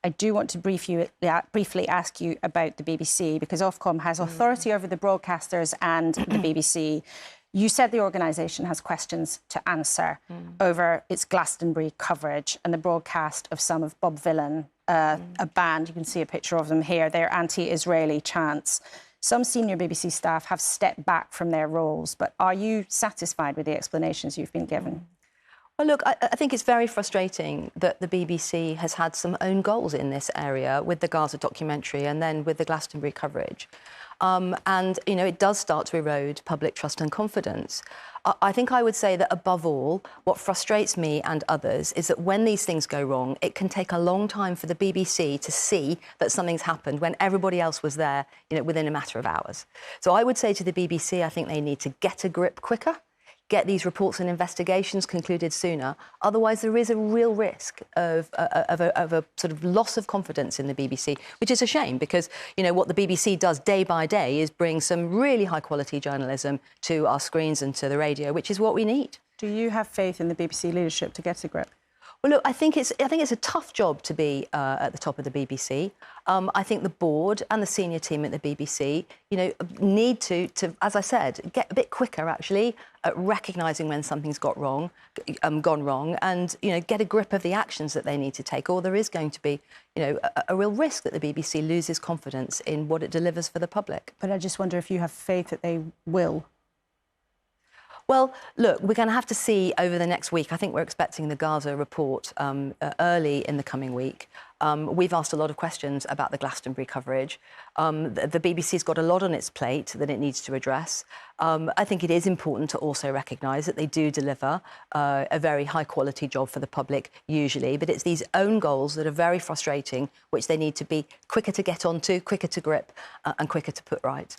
I do want to briefly ask you about the BBC, because Ofcom has authority over the broadcasters and the BBC. You said the organisation has questions to answer over its Glastonbury coverage and the broadcast of some of Bob Vylan, a band. You can see a picture of them here. Their anti-Israeli chants. Some senior BBC staff have stepped back from their roles, but are you satisfied with the explanations you've been given? Well, look, I think it's very frustrating that the BBC has had some own goals in this area with the Gaza documentary and then with the Glastonbury coverage. And, you know, it does start to erode public trust and confidence. I think I would say that, above all, what frustrates me and others is that when these things go wrong, it can take a long time for the BBC to see that something's happened when everybody else was there, you know, within a matter of hours. So I would say to the BBC, I think they need to get a grip quicker, get these reports and investigations concluded sooner. Otherwise, there is a real risk of a sort of loss of confidence in the BBC, which is a shame because, you know, what the BBC does day by day is bring some really high-quality journalism to our screens and to the radio, which is what we need. Do you have faith in the BBC leadership to get a grip? Well, look, I think it's a tough job to be at the top of the BBC. I think the board and the senior team at the BBC, you know, need to, as I said, get a bit quicker, actually, at recognising when something's gone wrong, and, you know, get a grip of the actions that they need to take, or there is going to be, you know, a real risk that the BBC loses confidence in what it delivers for the public. But I just wonder if you have faith that they will. Well, look, we're going to have to see over the next week. I think we're expecting the Gaza report early in the coming week. We've asked a lot of questions about the Glastonbury coverage. The BBC's got a lot on its plate that it needs to address. I think it is important to also recognise that they do deliver a very high-quality job for the public, usually, but it's these own goals that are very frustrating, which they need to be quicker to get onto, quicker to grip and quicker to put right.